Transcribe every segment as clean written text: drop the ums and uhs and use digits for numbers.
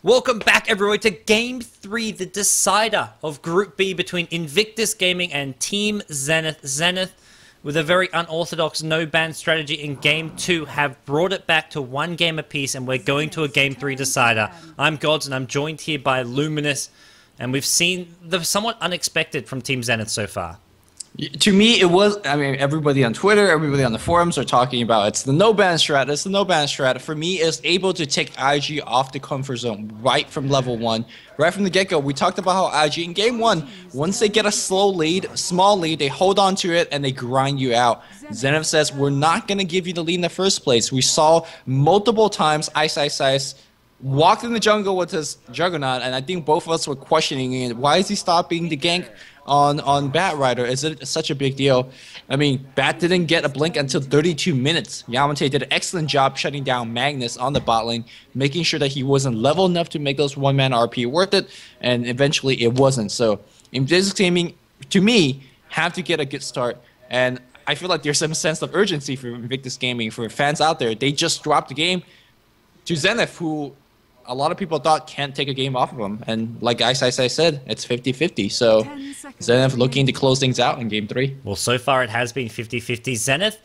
Welcome back, everyone, to Game 3, the decider of Group B between Invictus Gaming and Team Zenith. Zenith, with a very unorthodox no-ban strategy in Game 2, have brought it back to one game apiece, and we're going to a Game 3 decider. I'm Godz, and I'm joined here by Luminous, and we've seen the somewhat unexpected from Team Zenith so far. To me, it was, I mean, everybody on Twitter, everybody on the forums are talking about it's the no-ban strat, it's the no-ban strat. For me, it's able to take IG off the comfort zone right from level 1. Right from the get-go, we talked about how IG in Game 1, once they get a small lead, they hold on to it and they grind you out. Zenith says, we're not going to give you the lead in the first place. We saw multiple times Ice walked in the jungle with his Juggernaut, and I think both of us were questioning it. Why is he stopping the gank on Bat Rider? Is it such a big deal? I mean, Bat didn't get a blink until 32 minutes. Yamateh did an excellent job shutting down Magnus on the bot lane, making sure that he wasn't level enough to make those one-man RP worth it, and eventually it wasn't. So, Invictus Gaming, to me, have to get a good start, and I feel like there's some sense of urgency for Invictus Gaming, for fans out there. They just dropped the game to Zenith, who a lot of people thought can't take a game off of them. And like I said, it's 50-50. So Zenith looking to close things out in Game 3. Well, so far it has been 50-50. Zenith,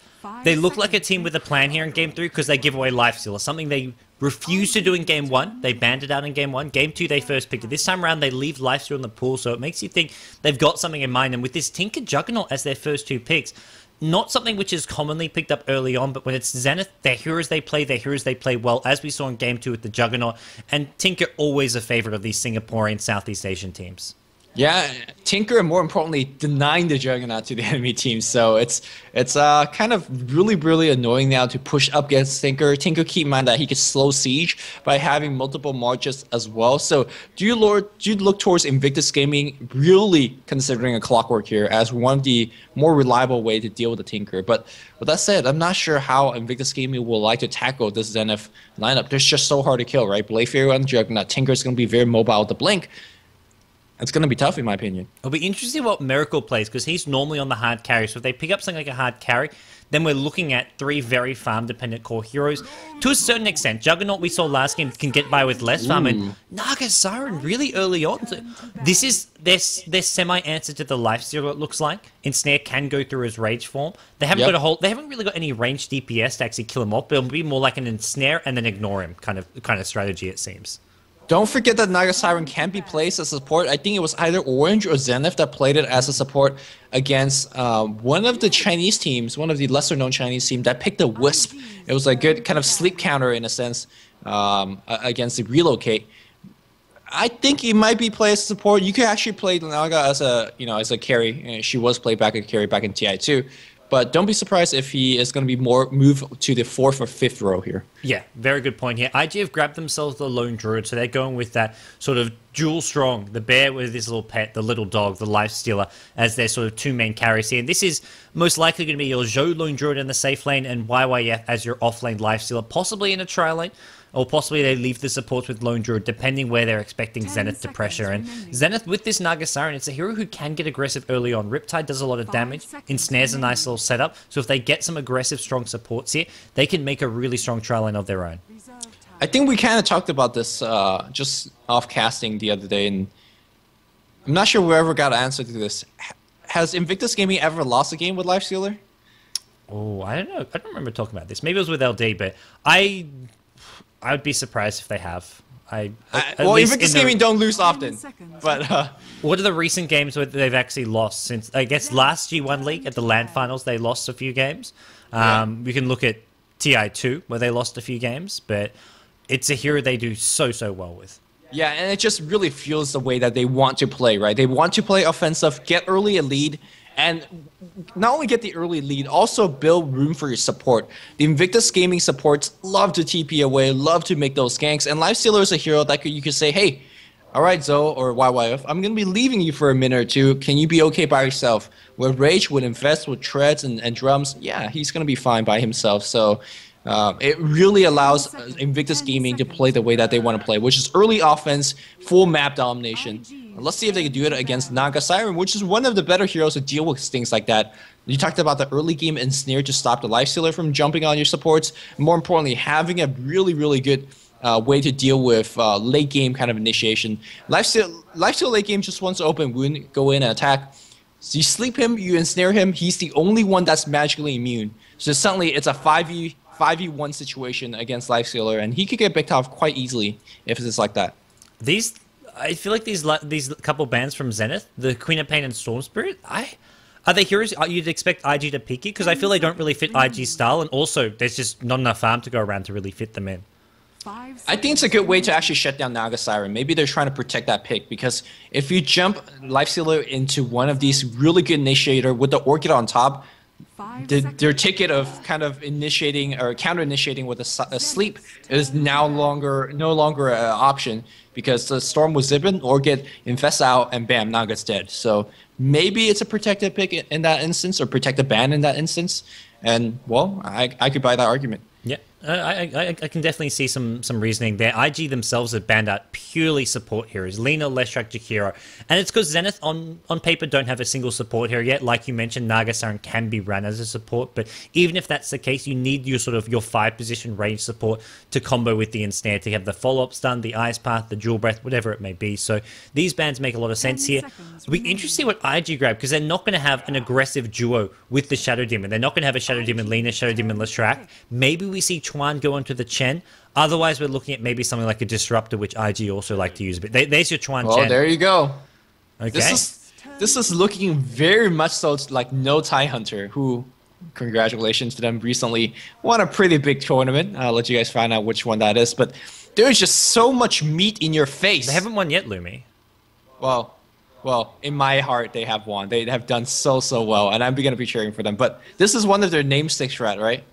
they look like a team with a plan here in Game 3 because they give away Lifestealer, something they refused to do in Game 1. They banned it out in Game 1. Game 2, they first picked it. This time around, they leave Lifestealer in the pool, so it makes you think they've got something in mind. And with this Tinker Juggernaut as their first two picks, not something which is commonly picked up early on, but when it's Zenith, they're heroes they play well, as we saw in Game 2 with the Juggernaut, and Tinker always a favorite of these Singaporean Southeast Asian teams. Yeah, Tinker, and more importantly, denying the Juggernaut to the enemy team. So it's kind of really annoying now to push up against Tinker. Tinker, keep in mind that he could slow siege by having multiple marches as well. So do you look towards Invictus Gaming really considering a clockwork here as one of the more reliable way to deal with the Tinker? But with that said, I'm not sure how Invictus Gaming will like to tackle this Zenith lineup. They're just so hard to kill, right? Blade Fury on the Juggernaut. Tinker is going to be very mobile with the Blink. It's going to be tough, in my opinion. It'll be interesting what Miracle plays, because he's normally on the hard carry. So if they pick up something like a hard carry, then we're looking at three very farm-dependent core heroes. To a certain extent, Juggernaut, we saw last game, can get by with less farm, and Naga Siren really early on. So this is their semi-answer to the Lifestealer, it looks like. Ensnare can go through his Rage form. They haven't they haven't really got any ranged DPS to actually kill him off, but it'll be more like an Ensnare and then ignore him kind of strategy, it seems. Don't forget that Naga Siren can be placed as a support. I think it was either Orange or Zenith that played it as a support against one of the Chinese teams, one of the lesser-known Chinese teams that picked a Wisp. It was a good kind of sleep counter in a sense against the Relocate. I think he might be played as a support. You could actually play Naga as a carry. She was played back as a carry back in TI2. But don't be surprised if he is going to be more moved to the 4th or 5th row here. Yeah, very good point here. IG have grabbed themselves the Lone Druid, so they're going with that sort of dual strong, the bear with his little pet, the little dog, the Lifestealer, as their sort of two main carries here. And this is most likely going to be your Zhou Lone Druid in the safe lane and YYF as your off-lane Lifestealer, possibly in a tri-lane. Or possibly they leave the supports with Lone Druid, depending where they're expecting Zenith to pressure. And Zenith, with this Naga Siren, it's a hero who can get aggressive early on. Riptide does a lot of damage, Ensnare's a nice little setup. So if they get some aggressive, strong supports here, they can make a really strong trial line of their own. I think we kind of talked about this just off casting the other day, and I'm not sure we ever got an answer to this. Has Invictus Gaming ever lost a game with Lifestealer? Oh, I don't know. I don't remember talking about this. Maybe it was with LD, but I would be surprised if they have. Well, Invictus Gaming don't lose often, but what are the recent games where they've actually lost? Since I guess last G1 League at the LAN finals, they lost a few games. We can look at TI2 where they lost a few games, but it's a hero they do so well with. Yeah, and it just really fuels the way that they want to play, right? They want to play offensive, get early a lead, and not only get the early lead, also build room for your support. The Invictus Gaming supports love to TP away, love to make those ganks, and Lifestealer is a hero that you could say, hey, all right, Zoe or YYF, I'm going to be leaving you for a minute or two. Can you be okay by yourself? With Rage, with Invest, with Treads and Drums, yeah, he's going to be fine by himself. So it really allows Invictus Gaming to play the way that they want to play, which is early offense, full map domination. Let's see if they can do it against Naga Siren, which is one of the better heroes to deal with things like that. You talked about the early game Ensnare to stop the Lifestealer from jumping on your supports. More importantly, having a really good way to deal with late game kind of initiation. Lifesteal late game just wants to open wound, go in and attack. So you sleep him, you ensnare him. He's the only one that's magically immune. So suddenly it's a 5v1 situation against Lifestealer, and he could get picked off quite easily if it's like that. I feel like these couple bans from Zenith, the Queen of Pain and Storm Spirit, are they heroes you'd expect IG to pick it? Because I feel they don't really fit IG's style, and also there's just not enough farm to go around to really fit them in. I think it's a good way to actually shut down Naga Siren. Maybe they're trying to protect that pick, because if you jump Lifestealer into one of these really good initiator with the Orchid on top, their ticket of kind of initiating or counter-initiating with a sleep is no longer an option, because the Storm was zipping, Orchid infests out, and bam, Naga's dead. So maybe it's a protected pick in that instance, or protected ban in that instance. And, well, I could buy that argument. Yeah, I can definitely see some reasoning there. IG themselves have banned out purely support heroes. Lina, Leshrac, Jakiro. And it's because Zenith on paper don't have a single support hero yet. Like you mentioned, Naga Siren can be run as a support, but even if that's the case, you need your your 5-position range support to combo with the ensnare, to have the follow-up stun, the ice path, the dual breath, whatever it may be. So these bans make a lot of sense here. It'll be interesting what IG grab, because they're not going to have an aggressive duo with the Shadow Demon. They're not going to have a Shadow Demon Lina, Shadow Demon Leshrac. Maybe we see Chuan go onto the Chen. Otherwise, we're looking at maybe something like a Disruptor, which IG also like to use. But there's your Chuan Chen. Oh, there you go. Okay. This is looking very much so like No Tie Hunter, who, congratulations to them, recently won a pretty big tournament. I'll let you guys find out which one that is. But there's just so much meat in your face. They haven't won yet, Lumi. Well, in my heart, they have won. They have done so well, and I'm going to be cheering for them. But this is one of their namesake strat, right?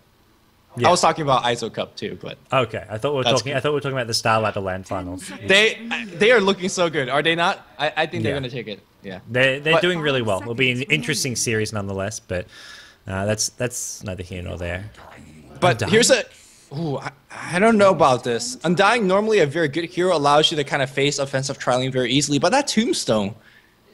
Yeah. I was talking about ISO Cup too, but okay. I thought we were talking about the Star Ladder Land finals. They are looking so good, are they not? I think they're gonna take it. Yeah, they're doing really well. It'll be an interesting series nonetheless, but that's neither here nor there. But here's a. Ooh, I don't know about this. Undying, normally a very good hero, allows you to kind of face offensive trialing very easily, but that Tombstone,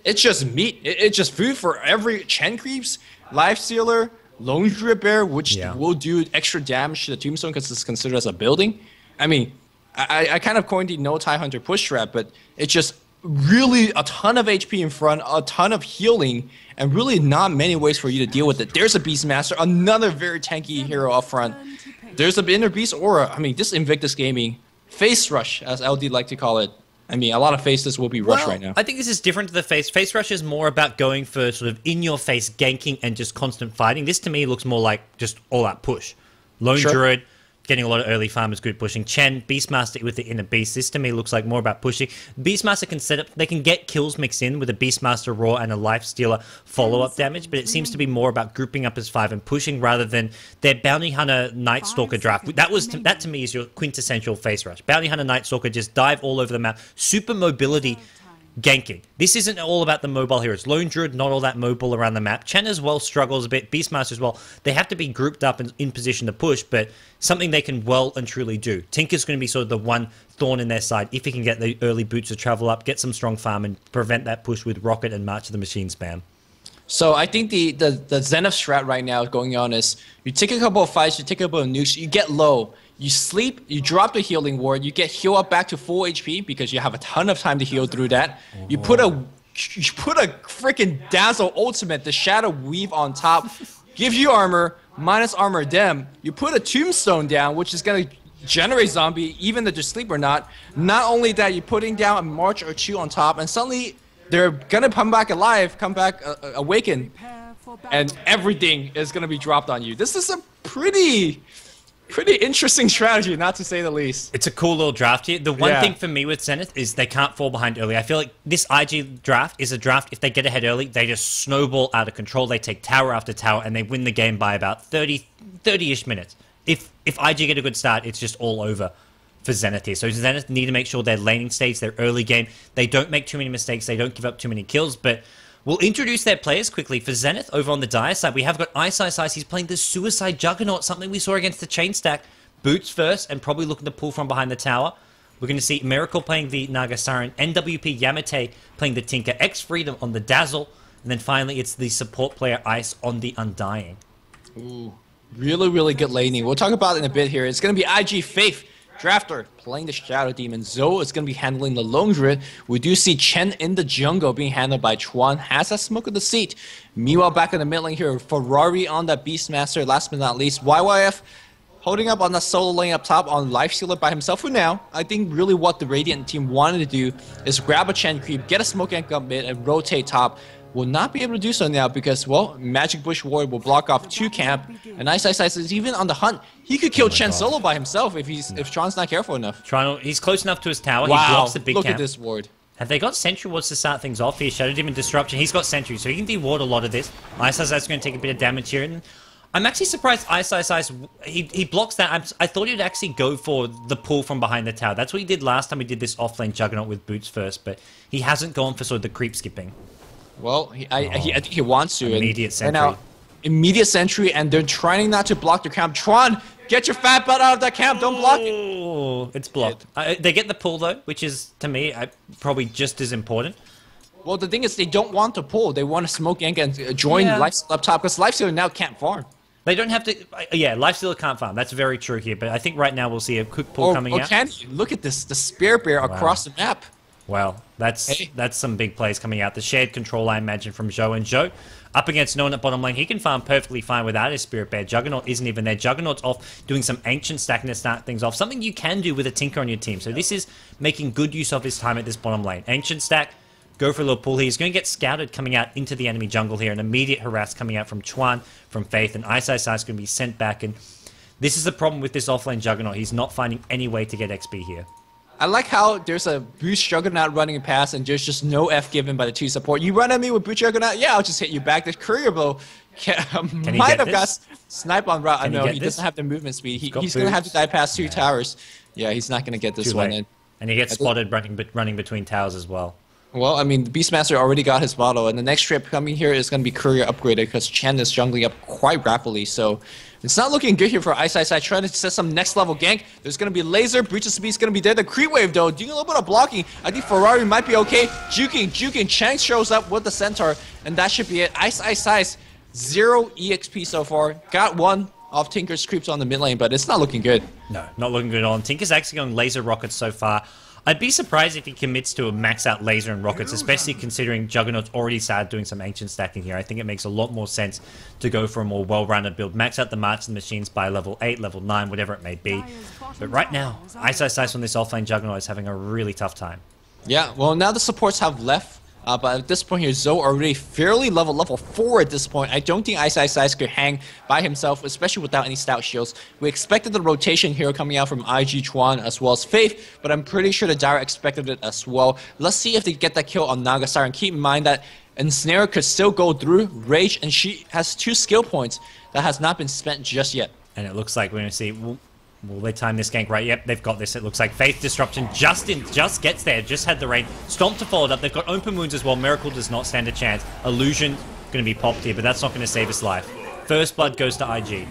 it's just meat. It's just food for every Chen creeps, Lifestealer, Lone Drip Bear, which will do extra damage to the Tombstone because it's considered as a building. I mean, I kind of coined the No Tie Hunter push strat, but it's just really a ton of HP in front, a ton of healing, and really not many ways for you to deal with it. There's a Beastmaster, another very tanky hero up front. There's an Inner Beast aura. I mean, this Invictus Gaming face rush, as LD like to call it. I mean, a lot of faces will be rushed right now. I think this is different to the face. Face rush is more about going for sort of in-your-face ganking and just constant fighting. This, to me, looks more like just all-out push. Lone Druid, getting a lot of early farmers, good pushing. Chen, Beastmaster with the Inner Beast. This, to me, looks like more about pushing. Beastmaster can set up... They can get kills mixed in with a Beastmaster Raw and a Lifestealer follow-up damage, but it seems to be more about grouping up as 5 and pushing rather than their Bounty Hunter Night Stalker draft. That, to me, is your quintessential face rush. Bounty Hunter Night Stalker, just dive all over the map. Super mobility... ganking. This isn't all about the mobile heroes. Lone Druid, not all that mobile around the map. Chen as well struggles a bit. Beastmaster as well. They have to be grouped up and in position to push, but something they can well and truly do. Tinker's going to be sort of the one thorn in their side if he can get the early boots to travel up, get some strong farm, and prevent that push with Rocket and March of the Machine spam. So I think the Zenith strat right now going on is you take a couple of fights, you take a couple of nukes, you get low, you sleep, you drop the healing ward, you get heal up back to full HP because you have a ton of time to heal through that. You put a freaking Dazzle ultimate, the Shadow Weave on top, gives you armor, minus armor dem. You put a Tombstone down, which is gonna generate zombie, even if they're asleep or not. Not only that, you're putting down a March or 2 on top, and suddenly they're gonna come back alive, come back awaken, and everything is gonna be dropped on you. This is a pretty interesting strategy, not to say the least. It's a cool little draft here. The one thing for me with Zenith is they can't fall behind early. I feel like this IG draft is a draft, if they get ahead early, they just snowball out of control. They take tower after tower, and they win the game by about 30-ish minutes. If IG get a good start, it's just all over for Zenith here. So Zenith need to make sure their laning stage, their early game, they don't make too many mistakes, they don't give up too many kills, but we'll introduce their players quickly. For Zenith, over on the Dire side, we have got Ice. He's playing the Suicide Juggernaut, something we saw against the Chain Stack. Boots first, and probably looking to pull from behind the tower. We're going to see Miracle playing the Naga Siren, NWP Yamateh playing the Tinker, X Freedom on the Dazzle, and then finally it's the support player Ice on the Undying. Ooh, really good laning. We'll talk about it in a bit here. It's going to be IG Faith Drafter playing the Shadow Demon. Zoe is going to be handling the Lone Druid. We do see Chen in the jungle being handled by Chuan. Has that smoke of the seat. Meanwhile, back in the mid lane here, Ferrari on that Beastmaster. Last but not least, YYF holding up on that solo lane up top on Life Stealer by himself for now. I think really what the Radiant team wanted to do is grab a Chen creep, get a smoke anchor up mid, and rotate top. Will not be able to do so now because, well, Magic Bush Warrior will block off 2 camp, and Ice is even on the hunt. He could kill Chen solo by himself if Tron's not careful enough. He's close enough to his tower. Wow, he blocks the big look camp. at this ward. Have they got Sentry Wards to start things off here? Shadow Demon Disruption. He's got Sentry, so he can de-ward a lot of this. Ice is going to take a bit of damage here. And I'm actually surprised Ice, he blocks that. I thought he'd actually go for the pull from behind the tower. That's what he did last time he did this offlane Juggernaut with boots first, but he hasn't gone for sort of the creep skipping. Well, I think he wants to. Immediate Sentry. Right now, immediate Sentry, and they're trying not to block their camp. Tron, get your fat butt out of that camp. Don't block it. Oh, it's blocked. They get the pull, though, which is, to me, probably just as important. Well, the thing is, they don't want to pull. They want to smoke gank and join Lifesteal up top, because Lifesteal now can't farm. They don't have to... Yeah, Lifesteal can't farm. That's very true here, but I think right now we'll see a quick pull coming out. Can you? Look at this, the Spear Bear across the map. Wow, that's some big plays coming out. The shared control, I imagine, from Zhou. And Zhou, up against no one at bottom lane, he can farm perfectly fine without his Spirit Bear. Juggernaut isn't even there. Juggernaut's off doing some ancient stacking to start things off. Something you can do with a Tinker on your team. So this is making good use of his time at this bottom lane. Ancient stack, go for a little pull here. He's going to get scouted coming out into the enemy jungle here. An immediate harass coming out from Chuan, from Faith, and Ice is going to be sent back. And this is the problem with this offlane Juggernaut. He's not finding any way to get XP here. I like how there's a Boost Juggernaut running past and there's just no F given by the 2 support. You run at me with Boost Juggernaut, yeah, I'll just hit you back. The Courier Blow might have got snipe on route. I know he doesn't have the movement speed. He's going to have to die past 2 towers. Yeah, he's not going to get this one in. And he gets spotted running between towers as well. Well, I mean, the Beastmaster already got his bottle, and the next trip coming here is going to be Courier upgraded because Chen is jungling up quite rapidly, so it's not looking good here for Ice trying to set some next level gank. There's going to be Laser, Breach of Speed is going to be there. The Creep Wave, though, doing a little bit of blocking. I think Ferrari might be okay. Juking. Chang shows up with the Centaur, and that should be it. Ice, 0 EXP so far. Got 1 off Tinker's creeps on the mid lane, but it's not looking good. No, not looking good at all. Tinker's actually going Laser Rockets so far. I'd be surprised if he commits to a max out laser and rockets, especially considering Juggernaut's already started doing some ancient stacking here. I think it makes a lot more sense to go for a more well-rounded build. Max out the March and the Machines by level 8, level 9, whatever it may be. But right now, Ice on this offlane Juggernaut is having a really tough time. Yeah, well, now the supports have left. But at this point here, Zoe already fairly level 4 at this point. I don't think Ice could hang by himself, especially without any stout shields. We expected the rotation here coming out from IG Chuan as well as Faith, but I'm pretty sure the Dire expected it as well. Let's see if they get that kill on Naga Siren. Keep in mind that Ensnare could still go through Rage, and she has 2 skill points that has not been spent just yet. And it looks like we're going to see... Will they time this gank right? Yep, they've got this. It looks like Faith Disruption just gets there, just had the rain. Stomp to follow it up. They've got open wounds as well. Miracle does not stand a chance. Illusion going to be popped here, but that's not going to save his life. First blood goes to IG.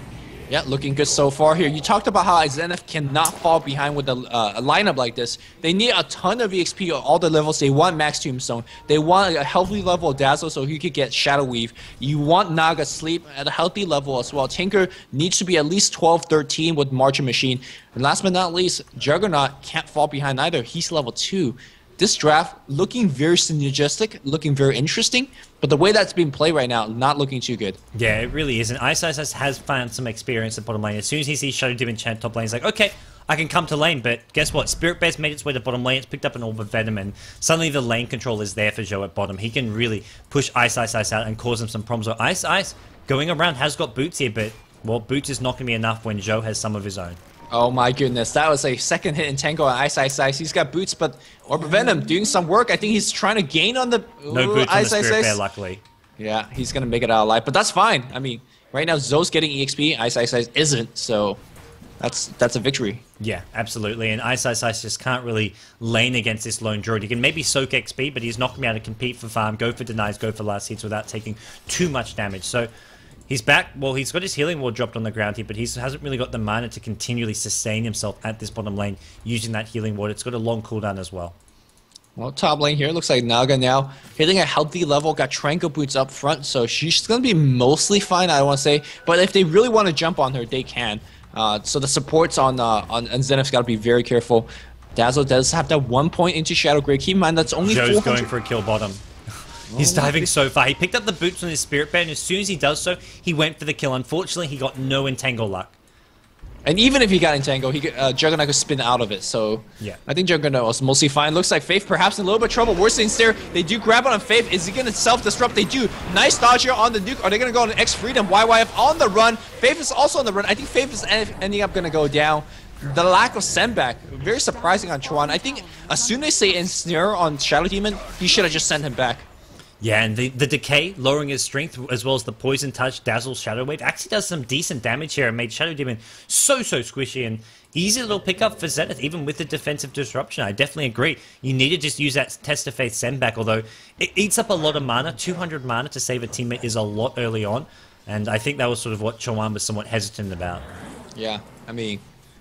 Yeah, looking good so far here. You talked about how Zenith cannot fall behind with a lineup like this. They need a ton of EXP at all the levels. They want Max Tombstone. They want a healthy level of Dazzle so he could get Shadow Weave. You want Naga Sleep at a healthy level as well. Tinker needs to be at least 12-13 with Marching Machine. And last but not least, Juggernaut can't fall behind either. He's level 2. This draft looking very synergistic, looking very interesting, but the way that's being played right now, not looking too good. Yeah, it really isn't. Ice has found some experience at bottom lane. As soon as he sees Shadow Demon Chant top lane, he's like, okay, I can come to lane, but guess what? Spirit Bear's made its way to bottom lane, it's picked up an Orb of Venom, and suddenly the lane control is there for Zhou at bottom. He can really push Ice out and cause him some problems. So Ice going around has got boots here, but, well, boots is not going to be enough when Zhou has some of his own. Oh my goodness, that was a second hit in Tango on Ice. He's got boots, but Orb of Venom doing some work. I think he's trying to gain on the... No boots on the Spirit Bear, luckily. Yeah, he's going to make it out alive, but that's fine. I mean, right now Zoe's getting EXP, Ice isn't, so that's a victory. Yeah, absolutely, and Ice just can't really lane against this lone druid. He can maybe soak XP, but he's not going to be able to compete for farm, go for denies, go for last hits without taking too much damage. So he's back. Well, he's got his healing ward dropped on the ground here, but he hasn't really got the mana to continually sustain himself at this bottom lane using that healing ward. It's got a long cooldown as well. Well, top lane here looks like Naga now hitting a healthy level, got Tranquil Boots up front, so she's going to be mostly fine, I want to say. But if they really want to jump on her, they can. So the supports on Zenith's got to be very careful. Dazzle does have that 1 point into Shadow Grave. Keep in mind that's only Joe's 400. going for a kill bottom. He's diving so far. He picked up the boots on his Spirit Bear, and as soon as he does so, he went for the kill. Unfortunately, he got no entangle luck. And even if he got entangled, Juggernaut could spin out of it. So yeah, I think Juggernaut was mostly fine. Looks like Faith perhaps in a little bit of trouble. Worst things there. They do grab on Faith. Is he going to self-destruct? They do. Nice dodge here on the Nuke. Are they going to go on X Freedom? YYF on the run. Faith is also on the run. I think Faith is ending up going to go down. The lack of sendback, very surprising on Chuan. I think as soon as they say Ensnare on Shadow Demon, he should have just sent him back. Yeah, and the Decay, lowering his strength, as well as the Poison Touch, Dazzle, Shadow Wave, actually does some decent damage here and made Shadow Demon so squishy and easy little pickup for Zenith, even with the defensive disruption. I definitely agree. You need to just use that Test of Faith send back, although it eats up a lot of mana. 200 mana to save a teammate is a lot early on, and I think that was sort of what Chuan was somewhat hesitant about. Yeah, I mean,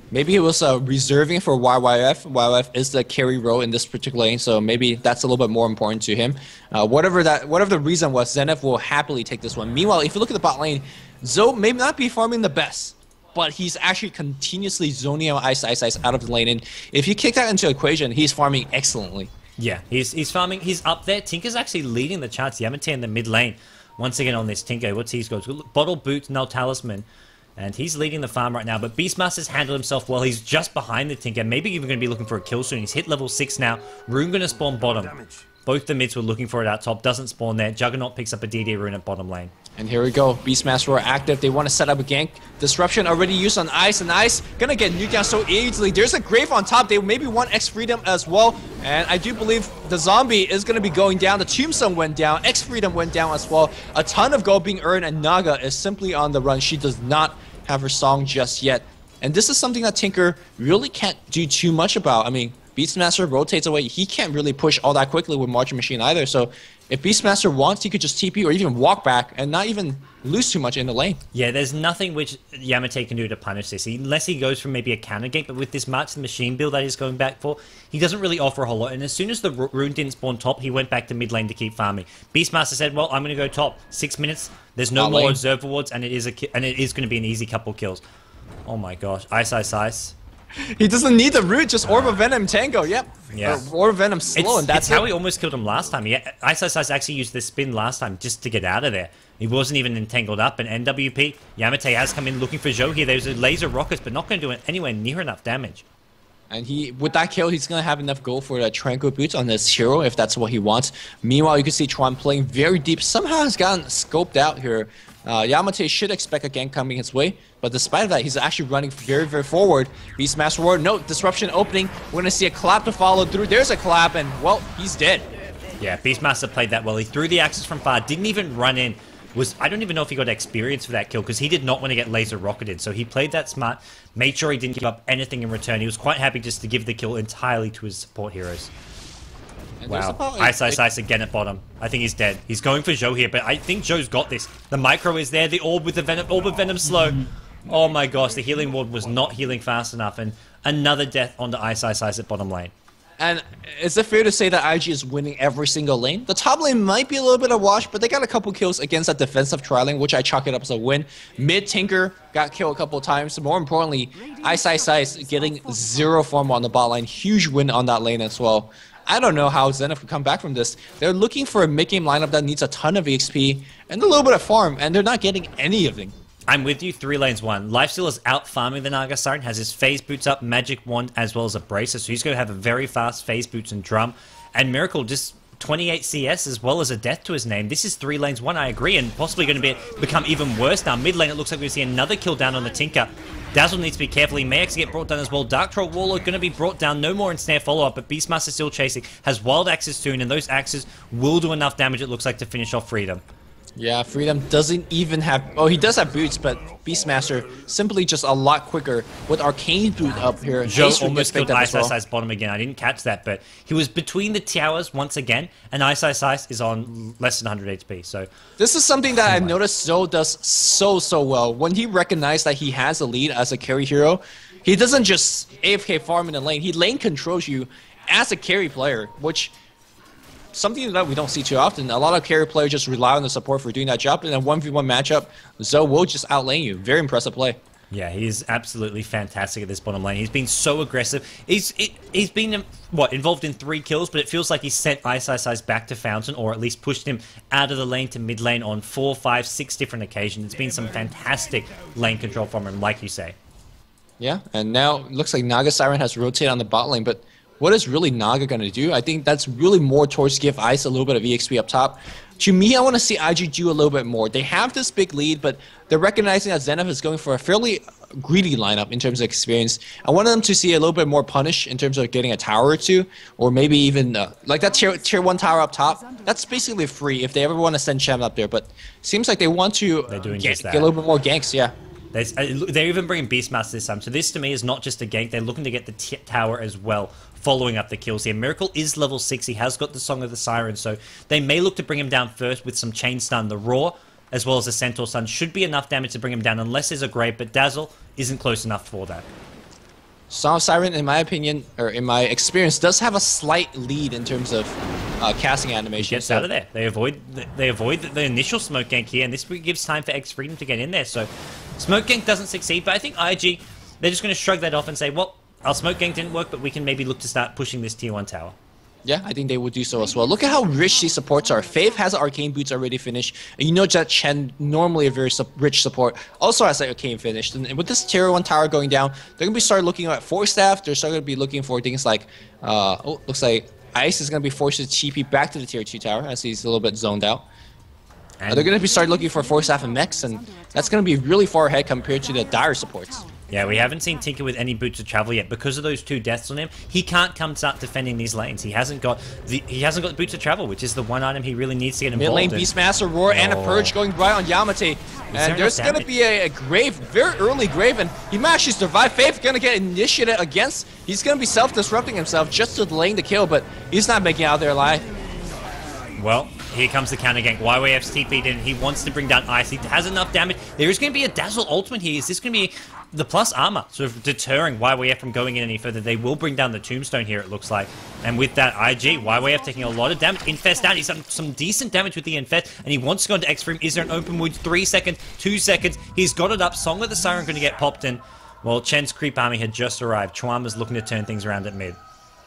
maybe he was reserving for YYF. YYF is the carry role in this particular lane, so maybe that's a little bit more important to him. Whatever the reason was, Zenith will happily take this one. Meanwhile, if you look at the bot lane, Zoe may not be farming the best, but he's actually continuously zoning out Ice out of the lane. And if you kick that into the equation, he's farming excellently. Yeah, he's farming. He's up there. Tinker's actually leading the charts. Yamateh in the mid lane. Once again on this Tinker, what's he's got? Bottle, Boots, Null Talisman. And he's leading the farm right now, but Beastmaster's handled himself well. He's just behind the Tinker, maybe even going to be looking for a kill soon. He's hit level 6 now. Rune going to spawn bottom. Both the mids were looking for it out top. Doesn't spawn there. Juggernaut picks up a DD Rune at bottom lane. And here we go. Beastmaster are active. They want to set up a gank. Disruption already used on Ice, and Ice going to get nuked down so easily. There's a Grave on top. They maybe want X Freedom as well. And I do believe the Zombie is going to be going down. The Tombstone went down. X Freedom went down as well. A ton of gold being earned, and Naga is simply on the run. She does not have her song just yet. And this is something that Tinker really can't do too much about. I mean, Beastmaster rotates away. He can't really push all that quickly with Marching Machine either. So if Beastmaster wants, he could just TP or even walk back and not even lose too much in the lane. Yeah, there's nothing which Yamateh can do to punish this. Unless he goes for maybe a counter gank, but with this Marching Machine build that he's going back for, he doesn't really offer a whole lot. And as soon as the Rune didn't spawn top, he went back to mid lane to keep farming. Beastmaster said, well, I'm going to go top. 6 minutes, there's no more Observe Awards, and it is going to be an easy couple kills. Oh my gosh. Ice. He doesn't need the root, just Orb of Venom Tango, yep. Yeah. Orb of Venom slow, and that's how he almost killed him last time. Ice actually used the spin last time just to get out of there. He wasn't even entangled up, and NWP, Yamateh has come in looking for Zhou here. There's a laser rockets, but not going to do anywhere near enough damage. And with that kill, he's going to have enough gold for the Tranquil Boots on this hero, if that's what he wants. Meanwhile, you can see Chuan playing very deep. Somehow has gotten scoped out here. Yamateh should expect a gank coming his way, but despite that, he's actually running very forward. Beastmaster Ward, no, Disruption opening. We're going to see a clap to follow through. There's a clap, and, well, he's dead. Yeah, Beastmaster played that well. He threw the axes from far, didn't even run in. I don't even know if he got experience for that kill, because he did not want to get laser rocketed. So he played that smart, made sure he didn't give up anything in return. He was quite happy just to give the kill entirely to his support heroes. And wow. Ice again at bottom. I think he's dead. He's going for Zhou here, but I think Zhou's got this. The micro is there, the orb with the venom, orb of venom slow. Oh my gosh, the healing ward was not healing fast enough, and another death onto Ice at bottom lane. And is it fair to say that IG is winning every single lane? The top lane might be a little bit of wash, but they got a couple kills against that defensive tri lane, which I chalk it up as a win. Mid Tinker got killed a couple of times. More importantly, Ice getting 0 farm on the bot lane. Huge win on that lane as well. I don't know how Zenith could come back from this. They're looking for a mid-game lineup that needs a ton of EXP and a little bit of farm, and they're not getting any of them. I'm with you, 3 lanes 1. Lifesteal is out farming the Naga Siren, has his phase boots up, magic wand, as well as a bracer, so he's going to have a very fast phase boots and drum. And Miracle just 28 CS as well as a death to his name. This is 3 lanes 1, I agree, and possibly going to become even worse now. Mid lane, it looks like we're going to see another kill down on the Tinker. Dazzle needs to be careful. He may actually get brought down as well. Dark Troll Warlord going to be brought down. No more Ensnare follow-up, but Beastmaster still chasing. Has Wild Axes soon, and those axes will do enough damage, it looks like, to finish off Freedom. Yeah, Freedom doesn't even have... Oh, he does have boots, but Beastmaster simply just a lot quicker with Arcane Boot up here. Zhou almost killed Ice bottom again. I didn't catch that, but he was between the towers once again, and Ice is on less than 100 HP. So this is something that I've noticed Zhou does so well. When he recognizes that he has a lead as a carry hero, he doesn't just AFK farm in the lane. He lane controls you as a carry player, which... something that we don't see too often. A lot of carry players just rely on the support for doing that job. In a 1v1 matchup, Zhou will just outlane you. Very impressive play. Yeah, he is absolutely fantastic at this bottom lane. He's been so aggressive. He's been involved in 3 kills, but it feels like he's sent Ice back to Fountain, or at least pushed him out of the lane to mid lane on 4, 5, 6 different occasions. It's been some fantastic lane control from him, like you say. Yeah, and now it looks like Naga Siren has rotated on the bot lane, but what is really Naga going to do? I think that's really more towards give Ice a little bit of EXP up top. To me, I want to see IG do a little bit more. They have this big lead, but they're recognizing that Zenith is going for a fairly greedy lineup in terms of experience. I want them to see a little bit more punish in terms of getting a tower or 2, or maybe even like that tier 1 tower up top. That's basically free if they ever want to send Shem up there, but it seems like they want to get a little bit more ganks, yeah. They're even bringing Beastmaster this time, so this to me is not just a gank. They're looking to get the tower as well, following up the kills here. Miracle is level 6. He has got the Song of the Siren, so they may look to bring him down first with some Chain Stun. The Roar, as well as the Centaur Stun, should be enough damage to bring him down, unless there's a Grave, but Dazzle isn't close enough for that. Song of Siren, in my opinion, or in my experience, does have a slight lead in terms of casting animation. Gets out of there. They avoid the initial smoke gank here, and this gives time for X Freedom to get in there. So smoke gank doesn't succeed, but I think IG, they're just going to shrug that off and say, well, our smoke gank didn't work, but we can maybe look to start pushing this tier 1 tower. Yeah, I think they would do so as well. Look at how rich these supports are. Faith has Arcane Boots already finished. And you know that Chen, normally a very rich support, also has like Arcane finished. And with this tier 1 tower going down, they're going to be start looking at Force Staff. They're starting to be looking for things like, looks like Ice is going to be forced to TP back to the tier 2 tower as he's a little bit zoned out. They're going to be start looking for Force Staff and Mechs, and that's going to be really far ahead compared to the dire supports. Yeah, we haven't seen Tinker with any boots of travel yet because of those 2 deaths on him. He can't come start defending these lanes. He hasn't got the boots of travel, which is the one item he really needs to get involved in. Mid lane Beastmaster, Roar, and a Purge going right on Yamateh. And there's going to be a Grave, very early Grave, and he might actually survive. Faith going to get initiated against. He's going to be self-disrupting himself just to delaying the kill, but he's not making it out there alive. Well, here comes the counter gank. YYF's TP'd in. He wants to bring down Ice. He has enough damage. There is going to be a Dazzle ultimate here. Is this going to be the plus armor sort of deterring YYF from going in any further? They will bring down the Tombstone here, it looks like. And with that IG, YYF taking a lot of damage. Infest down. He's done some decent damage with the Infest, and he wants to go into X-Frame. Is there an open wound? 3 seconds, 2 seconds. He's got it up. Song of the Siren going to get popped in. Well, Chen's creep army had just arrived. Chuan was looking to turn things around at mid.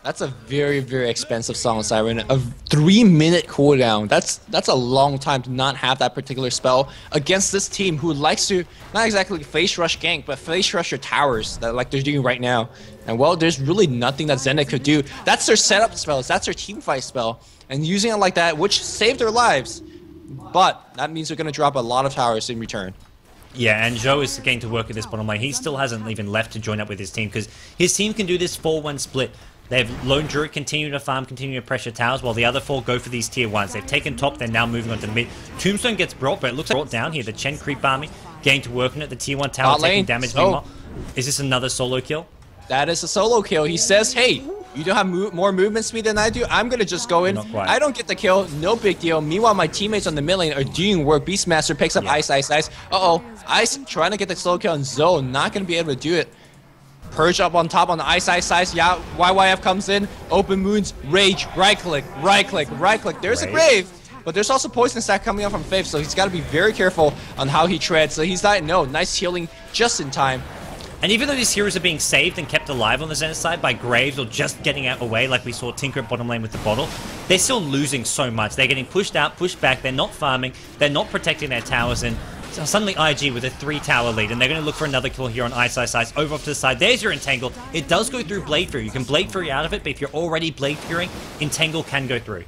That's a very, very expensive Song of Siren. A 3-minute cooldown. That's a long time to not have that particular spell against this team who likes to, not exactly face rush gank, but face rush your towers, that like they're doing right now. And well, there's really nothing that Zenith could do. That's their setup spells. That's their team fight spell. And using it like that, which saved their lives. But that means they're going to drop a lot of towers in return. Yeah, and Zhou is getting to work at this bottom lane. He still hasn't even left to join up with his team because his team can do this 4-1 split. They have Lone Druid continue to farm, continue to pressure towers, while the other 4 go for these tier 1s. They've taken top, they're now moving on to mid. Tombstone gets brought, but it looks like brought down here. The Chen creep army getting to work on it. The tier 1 tower taking damage. Meanwhile, is this another solo kill? That is a solo kill. He says, hey, you don't have more movement speed than I do. I'm going to just go in. I don't get the kill. No big deal. Meanwhile, my teammates on the mid lane are doing work. Beastmaster picks up Ice. Uh-oh. Ice trying to get the solo kill on Zoe. Not going to be able to do it. Purge up on top on the Ice. Yeah, YYF comes in. Open wounds. Rage. Right-click. There's a Grave. But there's also Poison Stack coming up from Faith, so he's got to be very careful on how he treads. So he's not, nice healing just in time. And even though these heroes are being saved and kept alive on the Zenith side by Graves or just getting out away like we saw Tinker at bottom lane with the bottle, they're still losing so much. They're getting pushed out, pushed back, they're not farming, they're not protecting their towers, and so suddenly IG with a 3-tower lead, and they're going to look for another kill here on Ice, over off to the side. There's your Entangle. It does go through Blade Fury. You can Blade Fury out of it, but if you're already Blade Furying, Entangle can go through.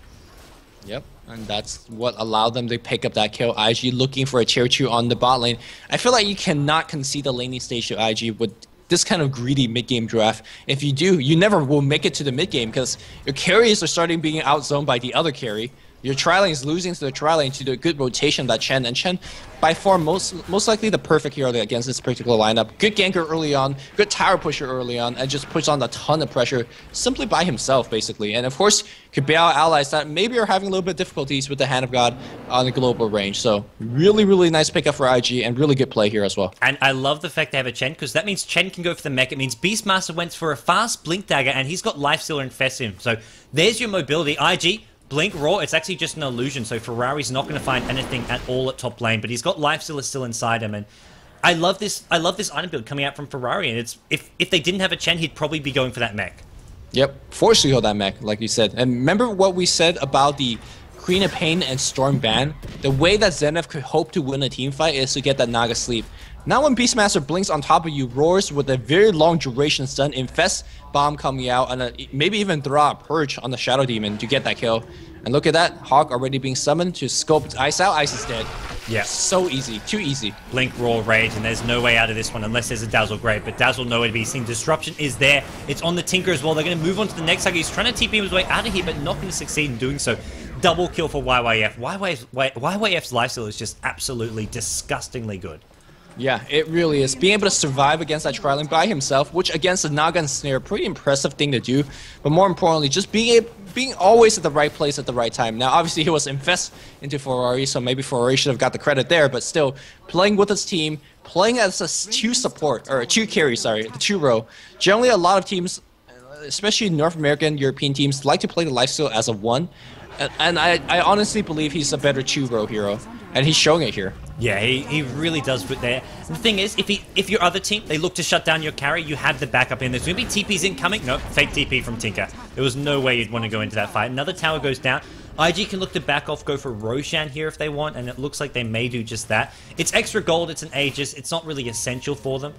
Yep, and that's what allowed them to pick up that kill. IG looking for a tier 2 on the bot lane. I feel like you cannot concede the laning stage to IG with this kind of greedy mid-game draft. If you do, you never will make it to the mid-game because your carries are starting being outzoned by the other carry. Your tri-lane is losing to the tri-lane to the good rotation that Chen. And Chen, by far, most likely the perfect hero against this particular lineup. Good ganker early on, good tower pusher early on, and just puts on a ton of pressure simply by himself, basically. And of course, could bail out allies that maybe are having a little bit of difficulties with the Hand of God on the global range. So really, really nice pickup for IG and really good play here as well. And I love the fact they have a Chen because that means Chen can go for the mech. It means Beastmaster went for a fast Blink Dagger and he's got Lifestealer infest him. So there's your mobility. IG, Blink Raw, it's actually just an illusion, so Ferrari's not going to find anything at all at top lane, but he's got Lifestealer still inside him, and I love this item build coming out from Ferrari, and it's if they didn't have a Chen, he'd probably be going for that mech. Yep, forced to go that mech, like you said. And remember what we said about the Queen of Pain and Storm ban? The way that Zenith could hope to win a team fight is to get that Naga sleep. Now when Beastmaster blinks on top of you, roars with a very long duration stun, infest bomb coming out, and maybe even throw out a Purge on the Shadow Demon to get that kill. And look at that, Hawk already being summoned to scope Ice out. Ice is dead. Yeah. So easy, too easy. Blink, Roar, Rage, and there's no way out of this one unless there's a Dazzle Grave, but Dazzle nowhere to be seen. Disruption is there. It's on the Tinker as well. They're going to move on to the next target. He's trying to TP his way out of here, but not going to succeed in doing so. Double kill for YYF. YYF's lifesteal is just absolutely disgustingly good. Yeah, it really is. Being able to survive against that Trialing by himself, which against the Naga and Snare, pretty impressive thing to do. But more importantly, just being always at the right place at the right time. Now, obviously, he was infest into Ferrari, so maybe Ferrari should have got the credit there. But still, playing with his team, playing as a 2 support, or a 2 carry, sorry, the 2 row. Generally, a lot of teams, especially North American, European teams, like to play the lifesteal as a 1. And I honestly believe he's a better 2 row hero. And he's showing it here. Yeah, he really does put there. The thing is, if your other team, they look to shut down your carry, you have the backup in. There's going to be TPs incoming. Nope, fake TP from Tinker. There was no way you'd want to go into that fight. Another tower goes down. IG can look to back off, go for Roshan here if they want, and it looks like they may do just that. It's extra gold, it's an Aegis, it's not really essential for them,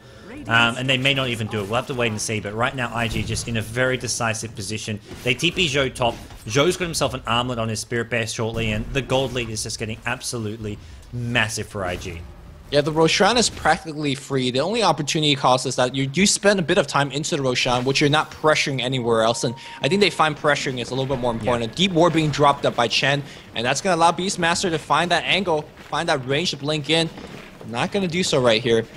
and they may not even do it. We'll have to wait and see, but right now IG just in a very decisive position. They TP Zhou top. Zhou's got himself an armlet on his Spirit Bear shortly, and the gold lead is just getting absolutely massive for IG. Yeah, the Roshan is practically free. The only opportunity cost is that you do spend a bit of time into the Roshan, which you're not pressuring anywhere else. And I think they find pressuring is a little bit more important. Yeah. Deep Ward being dropped up by Chen, and that's going to allow Beastmaster to find that angle, find that range to blink in. Not going to do so right here.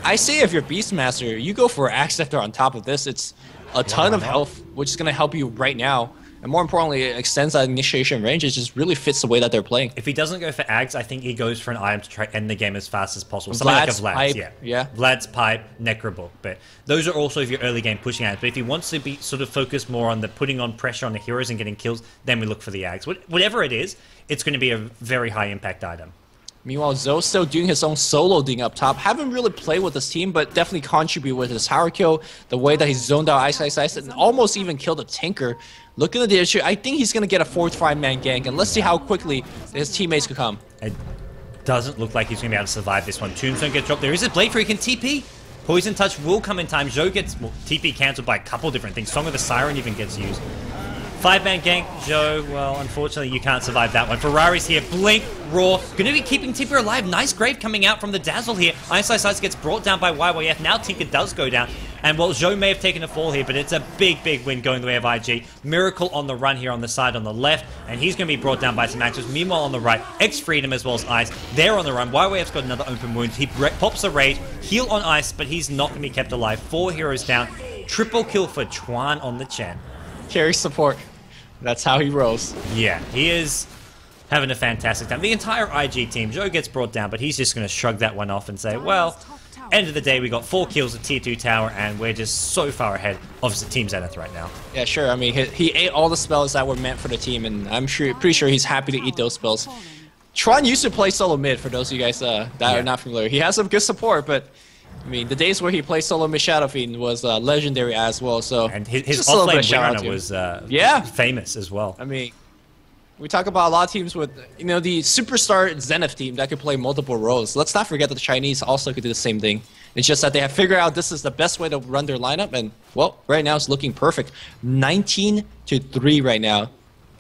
I say if you're Beastmaster, you go for Axe Scepter on top of this. It's a ton of health, which is going to help you right now. And more importantly, it extends that initiation range. It just really fits the way that they're playing. If he doesn't go for Ags, I think he goes for an item to try to end the game as fast as possible. Something like a Vlad's, pipe, yeah. Vlad's Pipe, Necrobook. But those are also your early game pushing items. But if he wants to be sort of focused more on the putting on pressure on the heroes and getting kills, then we look for the Ags. Whatever it is, it's going to be a very high impact item. Meanwhile, Zoe still doing his own solo thing up top. Haven't really played with his team, but definitely contribute with his tower kill, the way that he's zoned out Ice, and almost even killed a Tinker. Looking at the issue, I think he's going to get a 4th 5-man gank, and let's see how quickly his teammates could come. It doesn't look like he's going to be able to survive this one. Tombstone gets dropped. There is a Blade for he can TP. Poison Touch will come in time. Zhou gets TP cancelled by a couple different things. Song of the Siren even gets used. 5-man gank, Zhou, well, unfortunately, you can't survive that one. Ferrari's here, Blink, Roar, gonna be keeping Tinker alive. Nice grave coming out from the Dazzle here. Ice gets brought down by YYF. Now Tinker does go down. And, well, Zhou may have taken a fall here, but it's a big, big win going the way of IG. Miracle on the run here on the side on the left, and he's gonna be brought down by some axes. Meanwhile, on the right, X-Freedom as well as Ice, they're on the run. YYF's got another open wound. He pops a Rage, heal on Ice, but he's not gonna be kept alive. 4 heroes down. Triple kill for Chuan on the Chen. Carry support. That's how he rolls. Yeah, he is having a fantastic time. The entire IG team, Zhou gets brought down, but he's just going to shrug that one off and say, well, end of the day, we got 4 kills at Tier 2 tower, and we're just so far ahead of Team Zenith right now. Yeah, sure. I mean, he ate all the spells that were meant for the team, and I'm pretty sure he's happy to eat those spells. Chuan used to play solo mid, for those of you guys that are not familiar. He has some good support, but I mean, the days where he played solo mid Shadow Fiend was legendary as well. So and his off-lane Windrunner was famous as well. I mean, we talk about a lot of teams with the superstar Zenith team that could play multiple roles. Let's not forget that the Chinese also could do the same thing. It's just that they have figured out this is the best way to run their lineup, and well, right now it's looking perfect. 19-3 right now.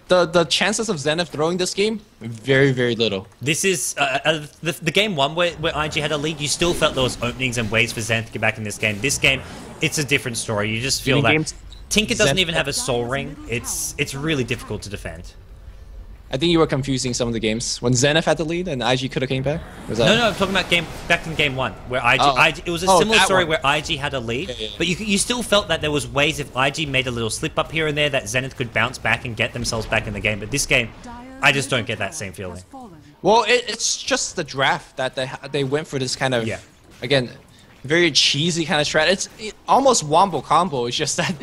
The chances of Zenith throwing this game, very, very little. This is the game 1 where IG had a lead. You still felt there was openings and ways for Zenith to get back in this game. This game, it's a different story. You just feel that Tinker doesn't even have a soul ring. It's really difficult to defend. I think you were confusing some of the games when Zenith had the lead and IG could have came back. No, I'm talking about back in game 1 where IG it was a similar story where IG had a lead, but you still felt that there was ways if IG made a little slip up here and there that Zenith could bounce back and get themselves back in the game. But this game, I just don't get that same feeling. Well, it's just the draft that they went for this kind of again very cheesy kind of strat. It's almost wombo combo. It's just that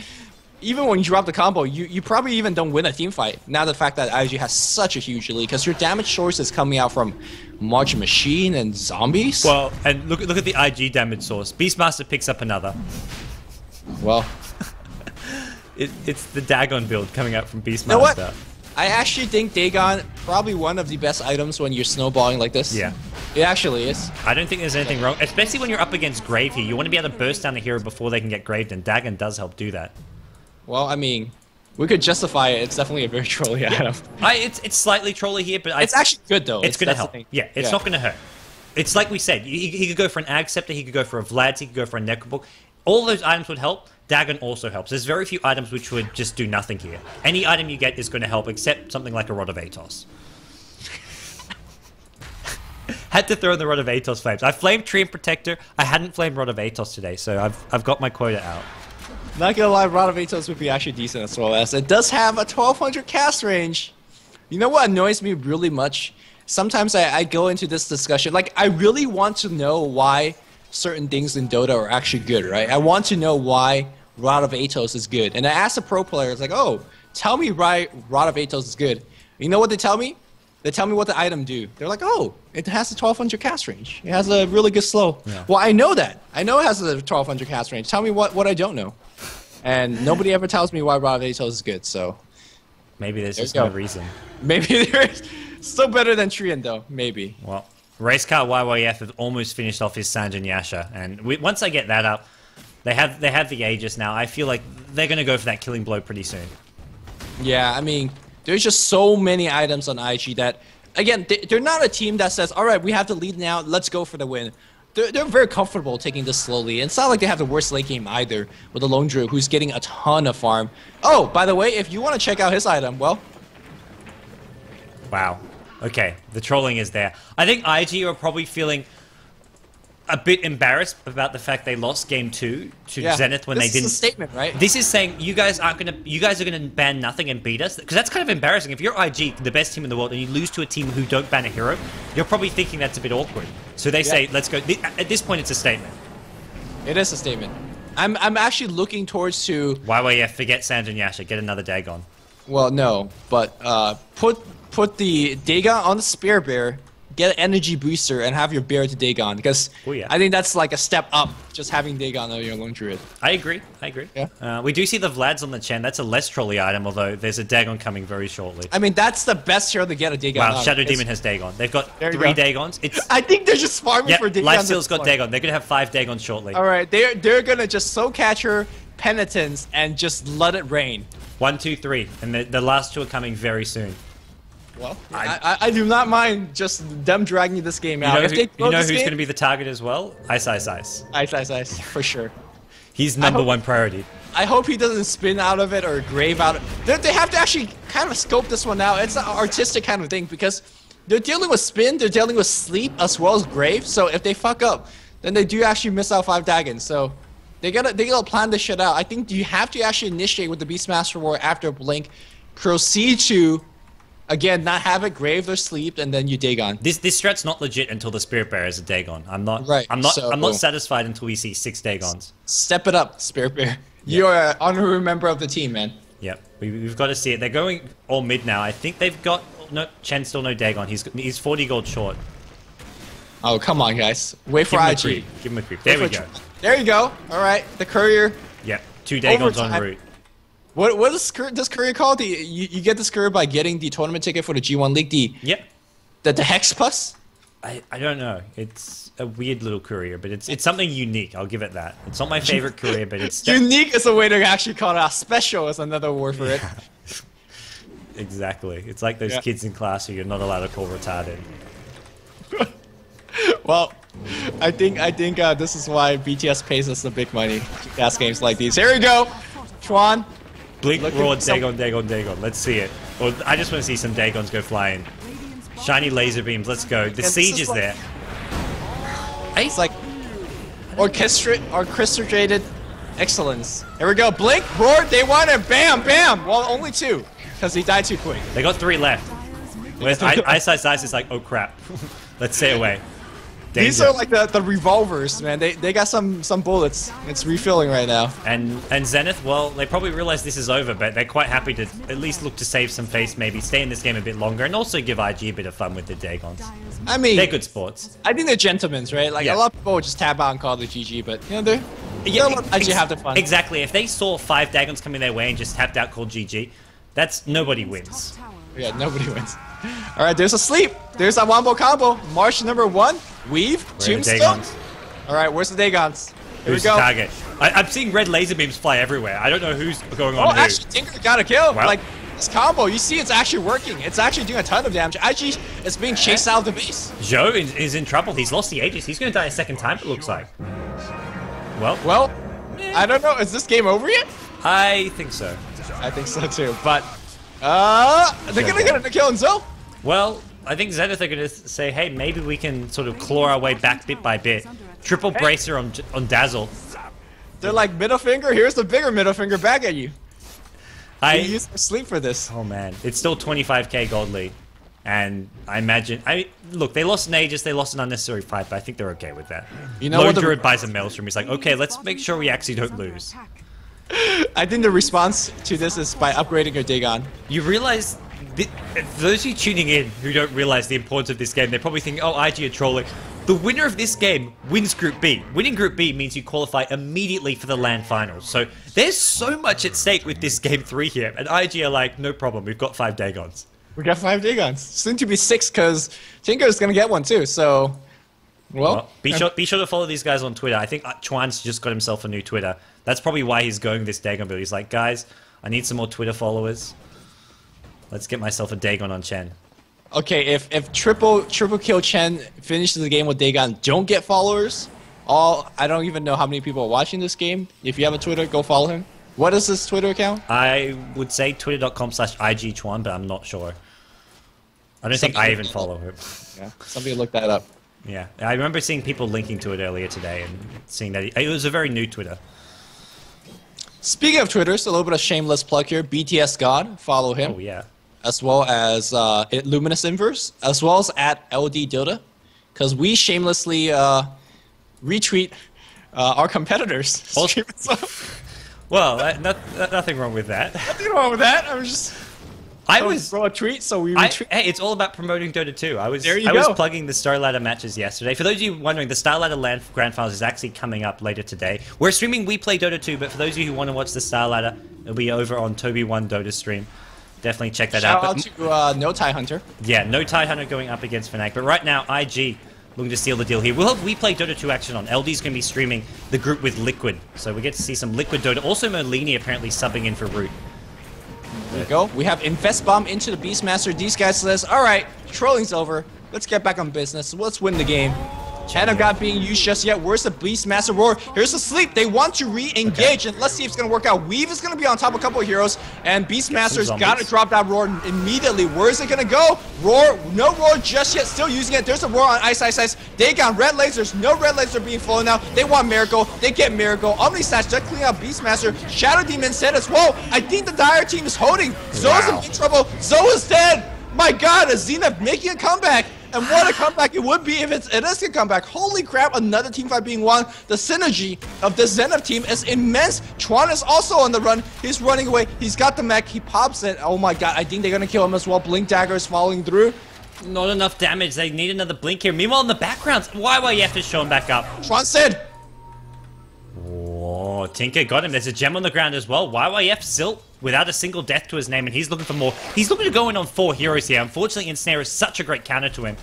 even when you drop the combo, you probably even don't win a team fight. Now the fact that IG has such a huge lead, because your damage source is coming out from March Machine and zombies. Well, and look at the IG damage source. Beastmaster picks up another. Well, it's the Dagon build coming out from Beastmaster. You know what? I actually think Dagon probably one of the best items when you're snowballing like this. Yeah. It actually is. I don't think there's anything wrong, especially when you're up against Grave here. You want to be able to burst down the hero before they can get graved, and Dagon does help do that. Well, I mean, we could justify it. It's definitely a very trolly item. It's slightly trolly here, but it's actually good though. It's going to help. Yeah, it's not going to hurt. It's like we said. He could go for an Ag Scepter, he could go for a Vlad's, he could go for a Necrobook. All those items would help. Dagon also helps. There's very few items which would just do nothing here. Any item you get is going to help, except something like a Rod of Atos. Had to throw in the Rod of Atos flames. I flamed Tree and Protector. I hadn't flamed Rod of Atos today, so I've got my quota out. Not gonna lie, Rod of Atos would be actually decent as well, as it does have a 1200 cast range. You know what annoys me really much? Sometimes I go into this discussion, like I really want to know why certain things in Dota are actually good, right? I want to know why Rod of Atos is good. And I ask the pro players, like, oh, tell me why Rod of Atos is good. You know what they tell me? They tell me what the item do. They're like, oh, it has a 1200 cast range. It has a really good slow. Yeah. Well, I know that. I know it has a 1200 cast range. Tell me what I don't know. And nobody ever tells me why Rod of Atos is good, so... Maybe there's just no reason. Maybe there is. Still better than Trian, though. Maybe. Well, Racecar YYF have almost finished off his Sanjin Yasha, and once I get that up, they have the Aegis now. I feel like they're going to go for that killing blow pretty soon. Yeah, I mean, there's just so many items on IG that, again, they're not a team that says, all right, we have the lead now, let's go for the win. They're very comfortable taking this slowly. And it's not like they have the worst late game either with the Lone Druid, who's getting a ton of farm. Oh, by the way, if you want to check out his item, well... Wow. Okay, the trolling is there. I think IG are probably feeling a bit embarrassed about the fact they lost game 2 to Zenith when they didn't. This is a statement, right? This is saying you guys are gonna ban nothing and beat us, because that's kind of embarrassing. If you're IG, the best team in the world, and you lose to a team who don't ban a hero, you're probably thinking that's a bit awkward. So they say, let's go. At this point, it's a statement. It is a statement. I'm actually looking towards to YYF. Forget Sanjin Yasha. Get another Dagon. Well, no, but put the Dagon on the Spear Bear. Get an energy booster and have your bear to Dagon, because I think that's like a step up, just having Dagon on your Lone Druid. I agree. Yeah. We do see the Vlads on the Chen. That's a less trolly item, although there's a Dagon coming very shortly. I mean, that's the best hero to get a Dagon. Wow, Shadow Demon has Dagon. They've got 3 Dagons. I think they're just farming for Dagon. Lifesteal's got Dagon. They're gonna have 5 Dagons shortly. All right, they're gonna just Soul Catcher, Penitence, and just let it rain. 1, 2, 3, and the last 2 are coming very soon. Well, I do not mind just them dragging this game out. You know who's going to be the target as well? Ice. Ice, for sure. He's number 1 priority. I hope he doesn't spin out of it or grave out. They have to actually kind of scope this one out. It's an artistic kind of thing, because they're dealing with spin, they're dealing with sleep, as well as grave. So if they fuck up, then they do actually miss out 5 Dagons. So they gotta plan this shit out. I think you have to actually initiate with the Beastmaster War after Blink, proceed to... Again, not have it grave or sleep, and then you Dagon. This strat's not legit until the Spirit Bearer is a Dagon. I'm not satisfied until we see 6 Dagons. Step it up, Spirit Bearer. You're an honorary member of the team, man. Yep, we've got to see it. They're going all mid now. I think they've got Chen still no Dagon. He's 40 gold short. Oh, come on, guys. Wait for IG. Give him a creep. There we go. There you go. All right, the courier. Yep, 2 Dagons en route. What is this courier called? You get this courier by getting the tournament ticket for the G1 League. The Hex Plus? I don't know. It's a weird little courier, but it's something unique. I'll give it that. It's not my favorite courier, but it's... Unique is a way to actually call it out. Special is another word for it. Exactly. It's like those kids in class who you're not allowed to call retarded. Well, I think this is why BTS pays us the big money to cast games like these. Here we go. Chuan. Blink, roar, Dagon. Let's see it. Or I just want to see some Dagons go flying. Shiny laser beams. Let's go. The siege is there. It's like orchestrated excellence. Here we go. Blink, roar, they want it. Bam, bam. Well, only 2, because he died too quick. They got 3 left. Whereas Ice is like, oh crap. Let's stay away. These are like the revolvers, man. They got some bullets. It's refilling right now. And Zenith, well, they probably realize this is over, but they're quite happy to at least look to save some face, maybe stay in this game a bit longer, and also give IG a bit of fun with the dagons. I mean, they're good sports. I think they're gentlemen, right? Like a lot of people would just tap out and call it GG, but you know they're actually have the fun. Exactly. If they saw 5 dagons coming their way and just tapped out called GG, that's nobody wins. Yeah, nobody wins. All right, there's a sleep. There's a wombo combo. March number 1. Weave. Tombstone. All right, where's the dagons? Here we go. The target? I'm seeing red laser beams fly everywhere. I don't know who's going on. Oh, actually, Tinker got a kill. Well, like this combo, you see, it's actually working. It's actually doing a ton of damage. Actually, it's being chased out of the base. Zhou is in trouble. He's lost the Aegis. He's going to die a second time. It looks like. Well, I don't know. Is this game over yet? I think so. I think so too. But they're gonna get a kill on Zhou. Well, I think Zenith are going to say, hey, maybe we can sort of claw our way back bit by bit. Triple bracer on Dazzle. They're like, middle finger, here's the bigger middle finger back at you. You use for sleep for this. Oh man, it's still 25k gold lead. And I imagine, look, they lost an Aegis, they lost an unnecessary fight, but I think they're okay with that. You know, Lone Druid buys a Maelstrom. He's like, okay, let's make sure we actually don't lose. I think the response to this is by upgrading your Dagon. You realize, for those of you tuning in who don't realize the importance of this game, they're probably thinking, oh, IG are trolling. The winner of this game wins Group B. Winning Group B means you qualify immediately for the LAN finals. So there's so much at stake with this Game 3 here. And IG are like, no problem, we've got 5 dagons. We got 5 dagons. Soon to be 6 because Tinker's going to get one too. So, well be sure to follow these guys on Twitter. I think Chuan's just got himself a new Twitter. That's probably why he's going this Dagon build. He's like, guys, I need some more Twitter followers. Let's get myself a Dagon on Chen. Okay, if triple kill Chen finishes the game with Dagon, don't get followers. I don't even know how many people are watching this game. If you have a Twitter, go follow him. What is his Twitter account? I would say twitter.com/IGChuan, but I'm not sure. I don't think I even follow him. Yeah, somebody look that up. Yeah, I remember seeing people linking to it earlier today and seeing that it was a very new Twitter. Speaking of Twitters, a little bit of shameless plug here. BTS God, follow him. Oh yeah. As well as LuminousInverse, as well as at LD Dota, because we shamelessly retweet our competitors. Well, nothing wrong with that. Nothing wrong with that. I was throw a tweet, so we retweet. Hey, it's all about promoting Dota 2. I was go. plugging the Star Ladder matches yesterday. For those of you wondering, the Star Ladder LAN Grand Finals is actually coming up later today. We're streaming We Play Dota 2, but for those of you who want to watch the Star Ladder, it'll be over on Toby1 Dota stream. Definitely check that out. Shout out to No Tie Hunter. Yeah, No Tie Hunter going up against Fnatic. But right now, IG looking to seal the deal here. We'll have We Play Dota 2 action on. LD's going to be streaming the group with Liquid. So we get to see some Liquid Dota. Also, Merlini apparently subbing in for Root. There you go. We have Infest Bomb into the Beastmaster. These guys says, all right, trolling's over. Let's get back on business. Let's win the game. Channel not being used just yet. Where's the Beastmaster Roar? Here's the sleep. They want to re-engage, and let's see if it's going to work out. Weave is going to be on top of a couple of heroes, and Beastmaster's got to drop that Roar immediately. Where is it going to go? Roar, no Roar just yet. Still using it. There's a Roar on Ice. Dagon, red lasers. No red lasers are being flown now. They want Miracle. They get Miracle. Omni Snatch just cleaning out Beastmaster. Shadow Demon said as well. I think the Dire team is holding. Zoe's in big trouble. Zoe is dead. My God, is Zenith making a comeback? And what a comeback it would be if it is a comeback. Holy crap, another team fight being won. The synergy of the Zenith team is immense. Chuan is also on the run. He's running away. He's got the mech. He pops it. Oh my God, I think they're going to kill him as well. Blink Dagger is following through. Not enough damage. They need another Blink here. Meanwhile, in the background, YYF is showing back up. Chuan said. Oh, Tinker got him. There's a gem on the ground as well. YYF still without a single death to his name, and he's looking for more. He's looking to go in on 4 heroes here. Unfortunately, Ensnare is such a great counter to him.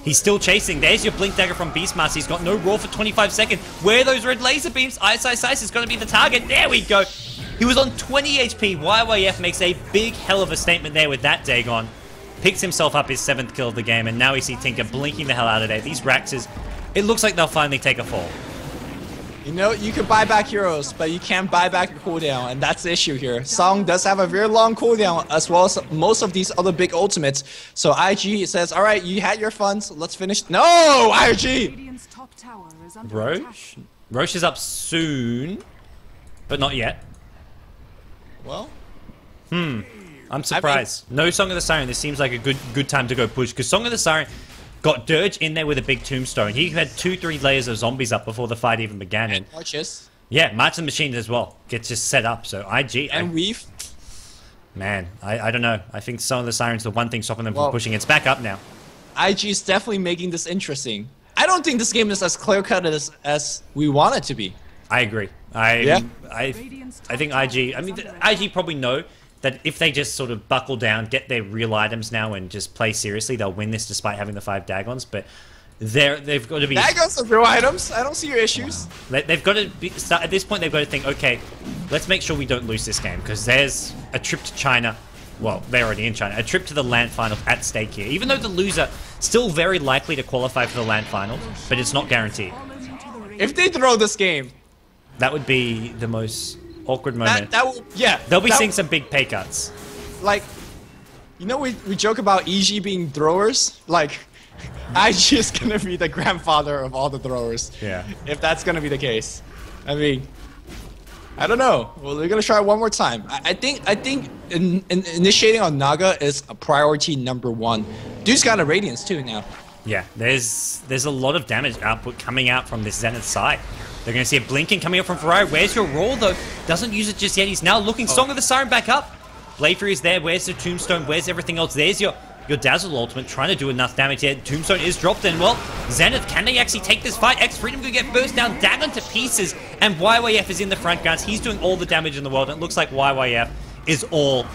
He's still chasing. There's your Blink Dagger from Beastmaster. He's got no Roar for 25 seconds. Where are those red laser beams? Ice is going to be the target. There we go. He was on 20 HP. YYF makes a big hell of a statement there with that Dagon. Picks himself up his 7th kill of the game, and now we see Tinker blinking the hell out of there. These Raxes, it looks like they'll finally take a fall. You know, you can buy back heroes, but you can't buy back your cooldown, and that's the issue here. Song does have a very long cooldown, as well as most of these other big ultimates. So IG says, all right, you had your fun, so let's finish. No, IG! Roche is up soon, but not yet. Well? I'm surprised. No Song of the Siren. This seems like a good time to go push, because Song of the Siren, got Dirge in there with a big tombstone. He had 2-3 layers of zombies up before the fight even began. And Arches. Yeah, March and Machine as well gets just set up. So IG and Weave. Man, I don't know. I think some of the Sirens, the one thing stopping them from pushing, it's back up now. IG is definitely making this interesting. I don't think this game is as clear-cut as we want it to be. I agree. I think IG, I mean, IG probably know that if they just sort of buckle down, get their real items now and just play seriously, they'll win this despite having the 5 dagons. But they've got to be... Dagons are real items. I don't see your issues. They've got to be... At this point, they've got to think, okay, let's make sure we don't lose this game, because there's a trip to China. Well, they're already in China. A trip to the LAN finals at stake here. Even though the loser still very likely to qualify for the LAN finals, but it's not guaranteed. If they throw this game... That would be the most awkward moment. Yeah. They'll be seeing some big pay cuts. Like, you know, we joke about EG being throwers. Like, IG is gonna be the grandfather of all the throwers. Yeah. If that's gonna be the case, I mean, I don't know. Well, they're gonna try one more time. I think initiating on Naga is a priority #1. Dude's got a Radiance too now. Yeah, there's a lot of damage output coming out from this Zenith side. They're going to see a blinking coming up from Ferrari. Where's your roll, though? Doesn't use it just yet. He's now looking. Song of the Siren back up. Blade Fury is there. Where's the Tombstone? Where's everything else? There's your Dazzle ultimate trying to do enough damage here. Tombstone is dropped in. Well, Zenith, can they actually take this fight? X-Freedom could get burst down. Dagon to pieces. And YYF is in the front guns. He's doing all the damage in the world. And it looks like YYF is all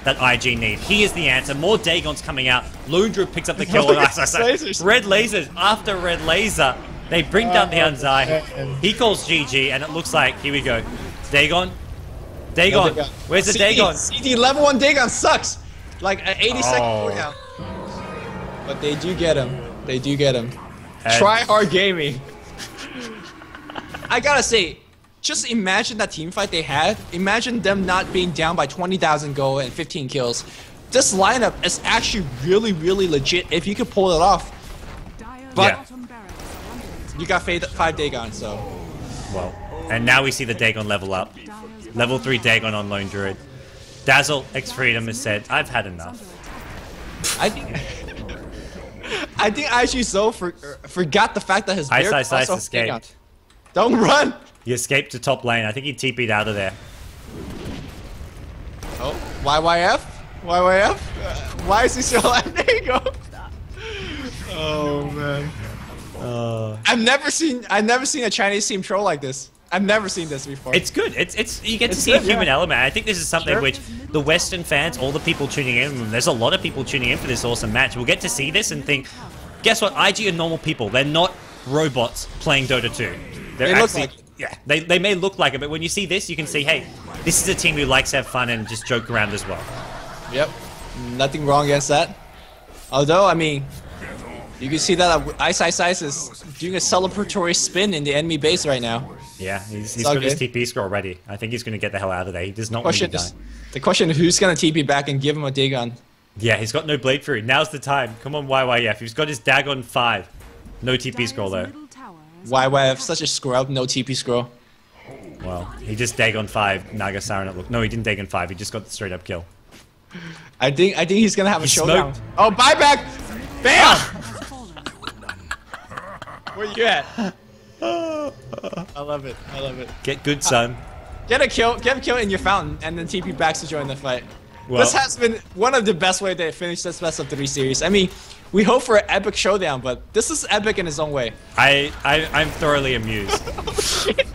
that IG need. He is the answer. More Dagons coming out. Lone Druid picks up the kill. Red lasers after red laser. They bring down the Anzai. He calls GG, and it looks like, here we go. Dagon? Dagon. Where's the Dagon? CD level 1 Dagon sucks. Like an 80-second cooldown. But they do get him. They do get him. Try hard gaming. I gotta say, just imagine that team fight they had. Imagine them not being down by 20,000 gold and 15 kills. This lineup is actually really, really legit if you could pull it off. But you got 5 Dagon, so... Well, and now we see the Dagon level up. Level 3 Dagon on Lone Druid. Dazzle, X-Freedom has said, I've had enough. I think IG so forgot the fact that his Ice escaped. Dagon. Don't run! He escaped to top lane. I think he TP'd out of there. Oh, YYF? YYF? Why is he still alive? There you go. Oh man. I've never seen a Chinese team troll like this. I've never seen this before. It's good. You get to see a human element. I think this is something which the Western fans, all the people tuning in, there's a lot of people tuning in for this awesome match. We'll get to see this and think, guess what? IG are normal people. They're not robots playing Dota 2. They look like it. Yeah, they may look like it, but when you see this, you can see, hey, this is a team who likes to have fun and just joke around as well. Yep. Nothing wrong against that. Although, I mean, you can see that Ice is doing a celebratory spin in the enemy base right now. Yeah, he's got his TP score already. I think he's going to get the hell out of there. He does not want to die. The question is who's going to TP back and give him a Dagon? Yeah, he's got no Blade Fury. Now's the time. Come on, YYF. He's got his Dagon 5. No TP scroll, though. YYF, such a scrub, no TP scroll. Well, he just Dagon 5 Naga Siren. No, he didn't Dagon 5. He just got the straight up kill. I think he's going to have a showdown. Oh, buyback! Bam! Where you at? I love it. I love it. Get good, son. Get a kill in your fountain, and then TP back to join the fight. Well, this has been one of the best ways to finish this best of 3 series. I mean, we hope for an epic showdown, but this is epic in its own way. I'm thoroughly amused. Oh, shit.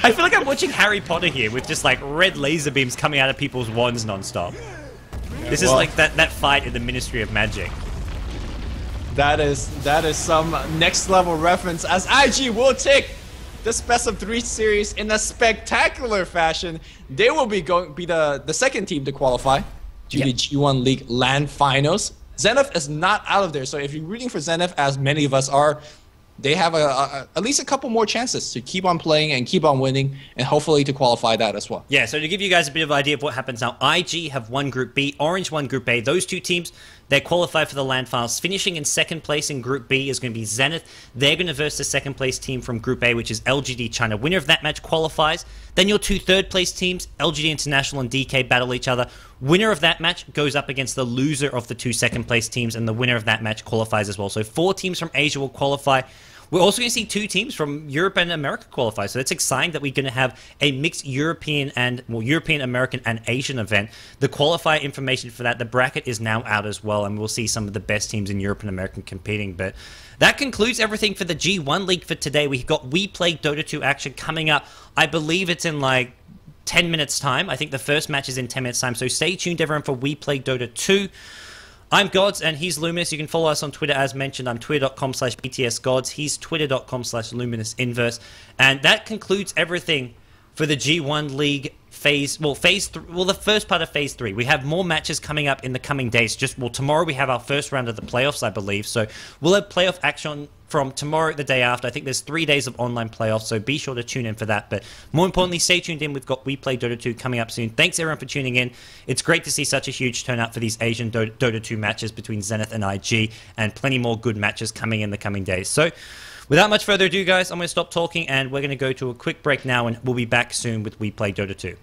I feel like I'm watching Harry Potter here with just like red laser beams coming out of people's wands non-stop. This is like that fight in the Ministry of Magic. That is some next level reference, as IG will take this best of 3 series in a spectacular fashion. They will be the second team to qualify to the G1 League LAN finals. Zenith is not out of there, so if you're rooting for Zenith, as many of us are, they have at least a couple more chances to keep on playing and keep on winning, and hopefully to qualify that as well. Yeah, so to give you guys a bit of an idea of what happens now, IG have won Group B, Orange won Group A. Those two teams, They're qualified for the LAN finals. Finishing in second place in Group B is going to be Zenith. They're going to verse the second place team from Group A, which is LGD China. Winner of that match qualifies. Then your two third place teams, LGD International and DK, battle each other. Winner of that match goes up against the loser of the two second place teams, and the winner of that match qualifies as well. So 4 teams from Asia will qualify. We're also going to see 2 teams from Europe and America qualify. So that's exciting that we're going to have a mixed European, American, and Asian event. The qualifier information for that, the bracket is now out as well, and we'll see some of the best teams in Europe and American competing. But that concludes everything for the G1 League for today. We've got We Play Dota 2 action coming up. I believe it's in like 10 minutes time. I think the first match is in 10 minutes time. So stay tuned, everyone, for We Play Dota 2. I'm Godz, and he's Luminous. You can follow us on Twitter, as mentioned. I'm twitter.com/btsgodz. He's twitter.com/LuminousInverse. And that concludes everything for the G1 League the first part of Phase 3. We have more matches coming up in the coming days. Tomorrow we have our first round of the playoffs, I believe. So we'll have playoff action from tomorrow, the day after. I think there's 3 days of online playoffs, so be sure to tune in for that. But more importantly, stay tuned in. We've got We Play Dota 2 coming up soon. Thanks, everyone, for tuning in. It's great to see such a huge turnout for these Asian Dota 2 matches between Zenith and IG, and plenty more good matches coming in the coming days. So without much further ado, guys, I'm going to stop talking, and we're going to go to a quick break now, and we'll be back soon with We Play Dota 2.